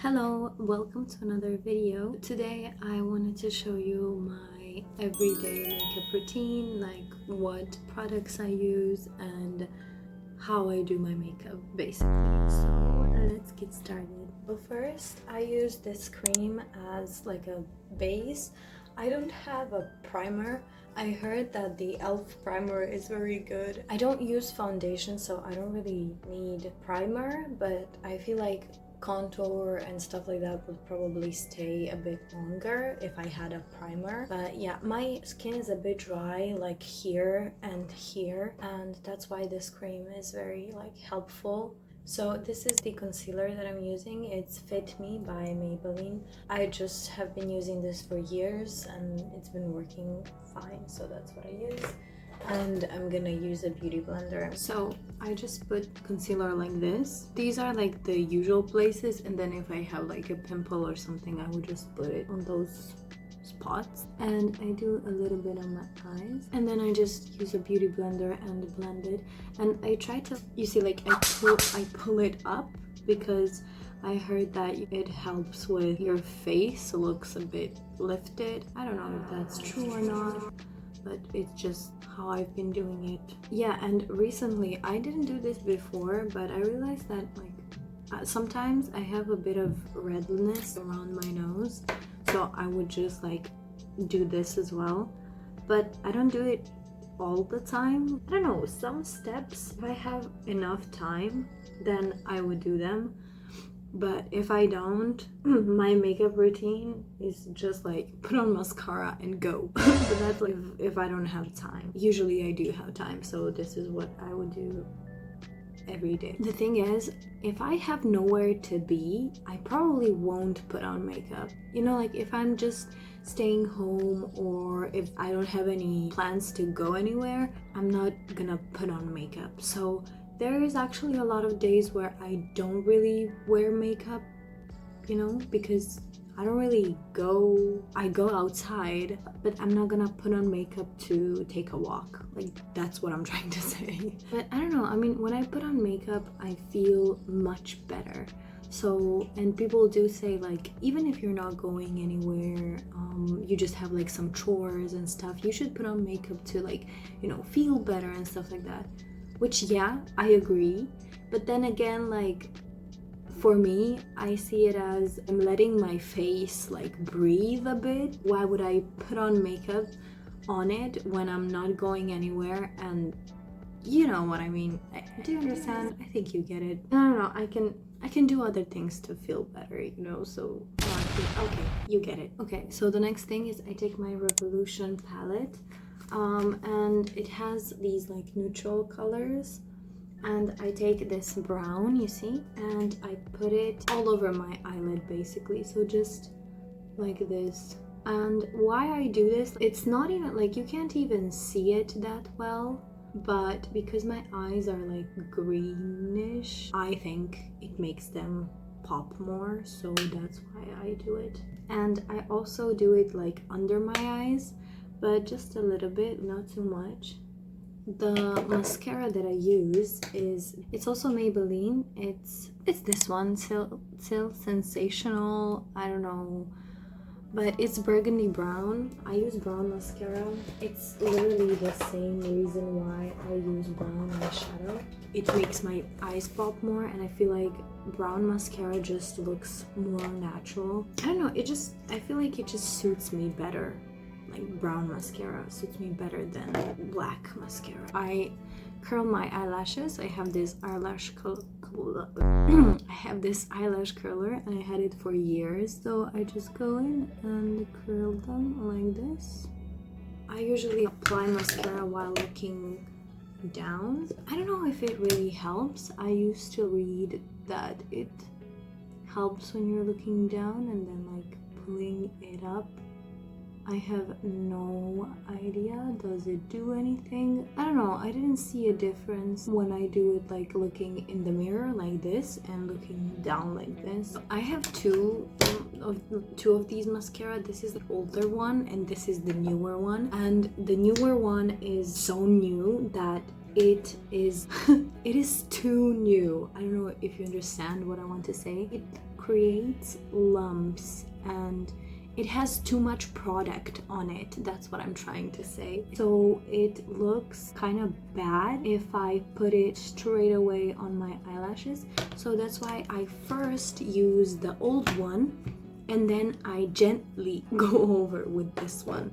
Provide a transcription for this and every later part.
Hello, welcome to another video. Today I wanted to show you my everyday makeup routine, like what products I use and how I do my makeup basically. So let's get started. So first I use this cream as like a base. I don't have a primer. I heard that the e.l.f. primer is very good. I don't use foundation, so I don't really need primer, but I feel like contour and stuff like that would probably stay a bit longer if I had a primer. But yeah, my skin is a bit dry like here and that's why this cream is very like helpful. So this is the concealer that I'm using. It's Fit Me by Maybelline. I just have been using this for years and it's been working fine, so that's what I use. And I'm gonna use a beauty blender. So I just put concealer like this. These are like the usual places, and then if I have like a pimple or something, I would just put it on those spots. And I do a little bit on my eyes, and then I just use a beauty blender and blend it. And I try to, you see, like I pull it up because I heard that it helps with your face looks a bit lifted. I don't know if that's true or not, but it's just how I've been doing it. Yeah, and recently, I didn't do this before, but I realized that like sometimes I have a bit of redness around my nose, so I would just like do this as well, but I don't do it all the time. I don't know, some steps, if I have enough time, then I would do them. But if I don't, my makeup routine is just like put on mascara and go. But that's like if I don't have time. Usually I do have time, so this is what I would do every day. The thing is, if I have nowhere to be, I probably won't put on makeup. You know, like if I'm just staying home or if I don't have any plans to go anywhere, I'm not gonna put on makeup. So there is actually a lot of days where I don't really wear makeup, you know, because I don't really go, I go outside, but I'm not gonna put on makeup to take a walk. Like, that's what I'm trying to say. But I don't know, I mean, when I put on makeup, I feel much better. So, and people do say like, even if you're not going anywhere, you just have like some chores and stuff, you should put on makeup to like, you know, feel better and stuff like that. Which, yeah, I agree. But then again, like, for me, I see it as I'm letting my face, like, breathe a bit. Why would I put on makeup on it when I'm not going anywhere? And you know what I mean. Do you understand? I think you get it. I don't know, I can do other things to feel better, you know, so okay, you get it. Okay, so the next thing is I take my Revolution palette. And it has these like neutral colors, and I take this brown, you see, and I put it all over my eyelid basically, so just like this. And why I do this, it's not even like, you can't even see it that well, but because my eyes are like greenish, I think it makes them pop more, so that's why I do it. And I also do it like under my eyes, but just a little bit, not too much. The mascara that I use it's also Maybelline. It's this one, Still Sensational, I don't know, but it's burgundy brown. I use brown mascara. It's literally the same reason why I use brown eyeshadow. It makes my eyes pop more, and I feel like brown mascara just looks more natural. I don't know, I feel like it just suits me better. Like brown mascara suits me better than black mascara. I curl my eyelashes. I have this eyelash I have this eyelash curler, and I had it for years. So I just go in and curl them like this. I usually apply mascara while looking down. I don't know if it really helps. I used to read that it helps when you're looking down and then like pulling it up. I have no idea. Does it do anything? I don't know. I didn't see a difference when I do it like looking in the mirror like this and looking down like this. I have two of these mascara. This is the older one and this is the newer one. And the newer one is so new that it is it is too new. I don't know if you understand what I want to say. It creates lumps and it has too much product on it. That's what I'm trying to say. So it looks kind of bad if I put it straight away on my eyelashes. So that's why I first use the old one and then I gently go over with this one.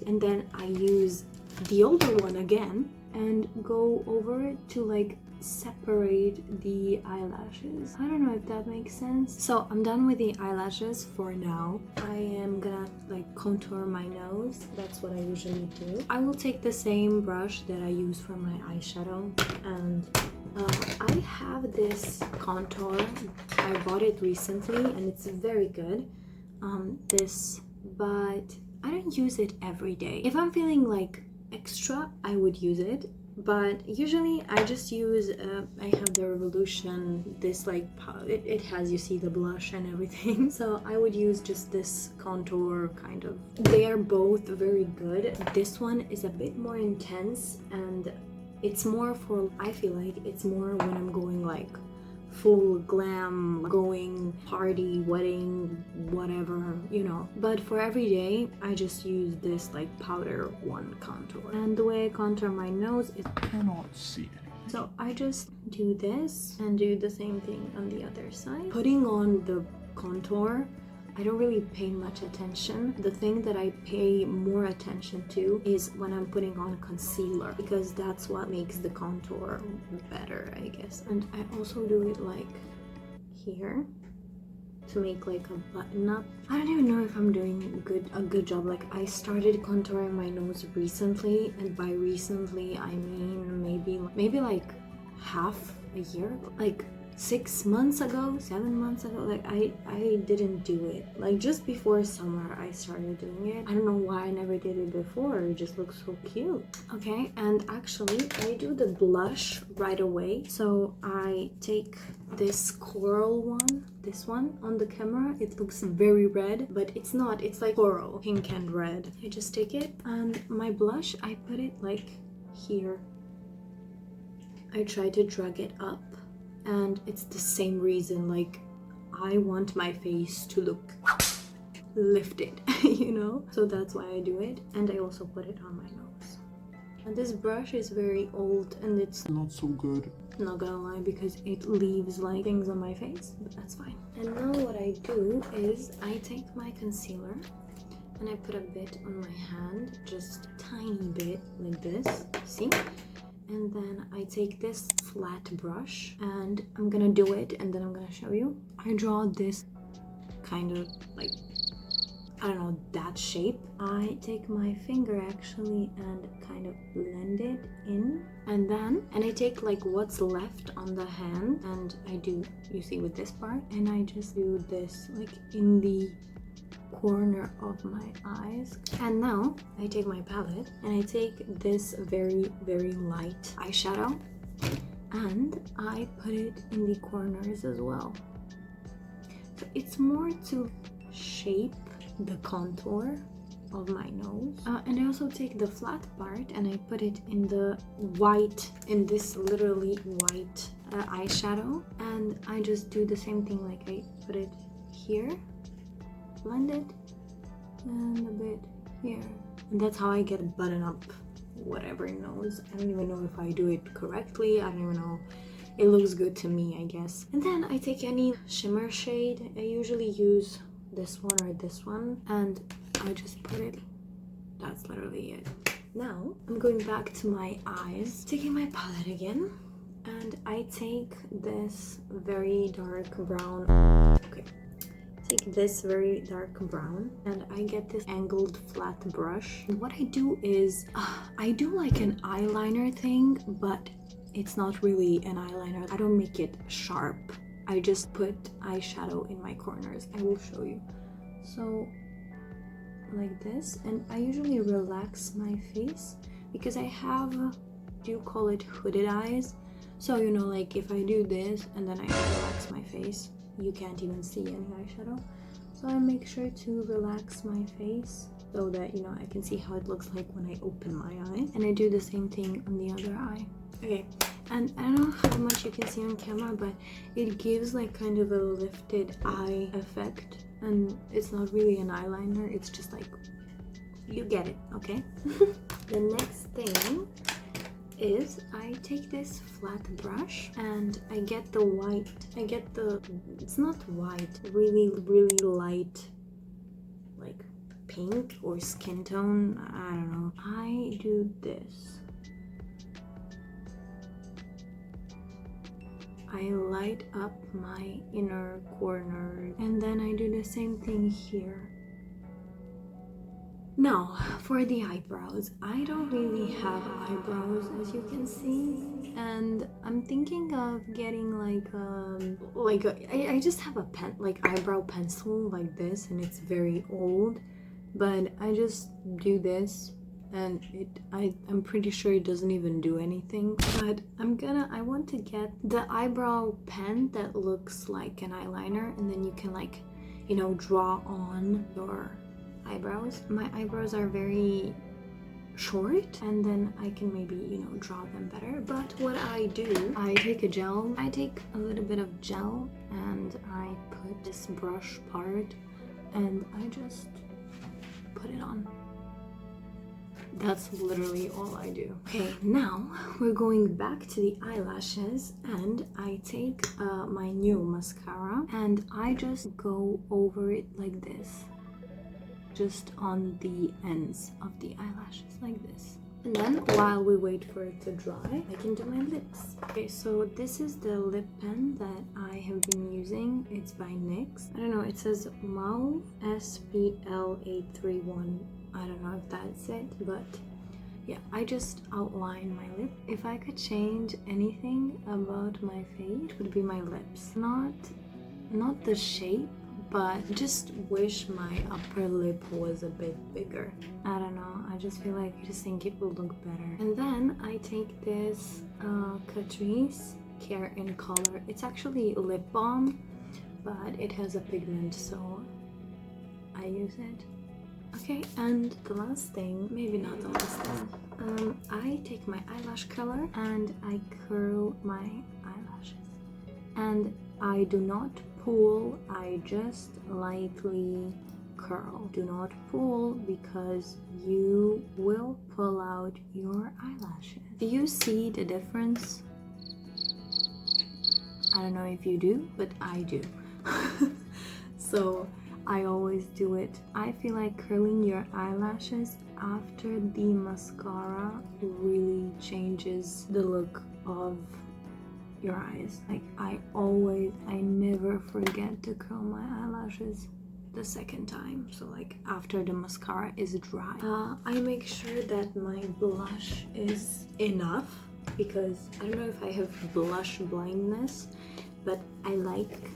And then I use the older one again and go over it to like separate the eyelashes. I don't know if that makes sense. So I'm done with the eyelashes for now. I am gonna like contour my nose. That's what I usually do. I will take the same brush that I use for my eyeshadow, and I have this contour. I bought it recently and it's very good. But I don't use it every day. If I'm feeling like extra, I would use it, but usually I just use I have the Revolution, this like it has, you see, the blush and everything. So I would use just this contour kind of. They are both very good. This one is a bit more intense and it's more for, I feel like it's more when I'm going like full glam, going party, wedding, whatever, you know. But for every day, I just use this like powder one contour. And the way I contour my nose is I cannot see anything. So I just do this and do the same thing on the other side. Putting on the contour, I don't really pay much attention. The thing that I pay more attention to is when I'm putting on concealer, because that's what makes the contour better, I guess. And I also do it like here to make like a button up. I don't even know if I'm doing a good job. Like, I started contouring my nose recently, and by recently I mean maybe like half a year, like 6 months ago, 7 months ago. Like I didn't do it. Like just before summer I started doing it. I don't know why I never did it before. It just looks so cute. Okay, and actually I do the blush right away. So I take this coral one, this one. On the camera it looks very red, but it's not. It's like coral, pink and red. I just take it, and my blush, I put it like here. I try to drag it up. And it's the same reason, like I want my face to look lifted, you know? So that's why I do it. And I also put it on my nose. And this brush is very old and it's Not so good. not gonna lie, because it leaves like things on my face, but that's fine. And now what I do is I take my concealer and I put a bit on my hand, just a tiny bit like this, see? And then I take this flat brush and I'm gonna do it, and then I'm gonna show you. I draw this kind of like, I don't know, that shape. I take my finger actually and kind of blend it in, and I take like what's left on the hand and I do, you see, with this part, and I just do this like in the corner of my eyes. And now I take my palette and I take this very, very light eyeshadow and I put it in the corners as well. So it's more to shape the contour of my nose. And I also take the flat part and I put it in the white, in this literally white eyeshadow, and I just do the same thing. Like I put it here, blend it, and a bit here, and that's how I get a button up whatever nose. I don't even know if I do it correctly. I don't even know. It looks good to me, I guess. And then I take any shimmer shade. I usually use this one or this one, and I just put it. That's literally it. Now I'm going back to my eyes, taking my palette again, and I take this very dark brown. Okay. Take this very dark brown and I get this angled flat brush. And what I do is I do like an eyeliner thing, but it's not really an eyeliner. I don't make it sharp. I just put eyeshadow in my corners. I will show you. So like this, and I usually relax my face because I have, do you call it hooded eyes? So you know, like if I do this and then I relax my face, you can't even see any eyeshadow. So I make sure to relax my face so that, you know, I can see how it looks like when I open my eye. And I do the same thing on the other eye. Okay, and I don't know how much you can see on camera, but it gives like kind of a lifted eye effect, and it's not really an eyeliner, it's just like, you get it, okay? The next thing is I take this flat brush and I get the white, it's not white, really light, like pink or skin tone, I don't know. I do this. I light up my inner corner and then I do the same thing here. Now, for the eyebrows, I don't really have eyebrows, as you can see, and I'm thinking of getting I just have a pen, like eyebrow pencil like this, and it's very old, but I just do this, and I'm pretty sure it doesn't even do anything. But I want to get the eyebrow pen that looks like an eyeliner, and then you can, like, you know, draw on your eyebrows. My eyebrows are very short, and then I can maybe, you know, draw them better. But what I do, I take a little bit of gel and I put this brush part and I just put it on. That's literally all I do. Okay, now we're going back to the eyelashes, and I take my new mascara and I just go over it like this, just on the ends of the eyelashes like this. And then while we wait for it to dry, I can do my lips. Okay, so this is the lip pen that I have been using. It's by NYX. I don't know, it says Mauve SPL831. I don't know if that's it, but yeah, I just outline my lip. If I could change anything about my face, it would be my lips. Not the shape, but just wish my upper lip was a bit bigger. I don't know, I just think it will look better. And then I take this Catrice Care in Color. It's actually lip balm, but it has a pigment, so I use it. Okay, and the last thing, maybe not the last thing, I take my eyelash curler and I curl my eyelashes. And I do not pull, I just lightly curl. Do not pull because you will pull out your eyelashes. Do you see the difference? I don't know if you do, but I do. So I always do it. I feel like curling your eyelashes after the mascara really changes the look of your eyes. Like I never forget to curl my eyelashes the second time. So like after the mascara is dry, I make sure that my blush is enough, because I don't know if I have blush blindness, but I like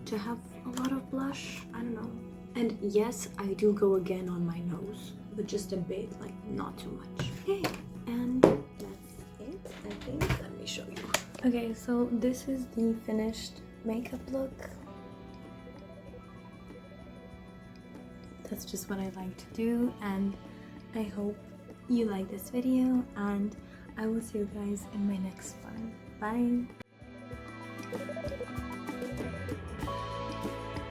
to have a lot of blush. I don't know. And yes, I do go again on my nose, but just a bit, like not too much. Okay, and that's it, I think. Let me show you. Okay, so this is the finished makeup look. That's just what I like to do, and I hope you like this video, and I will see you guys in my next one. Bye!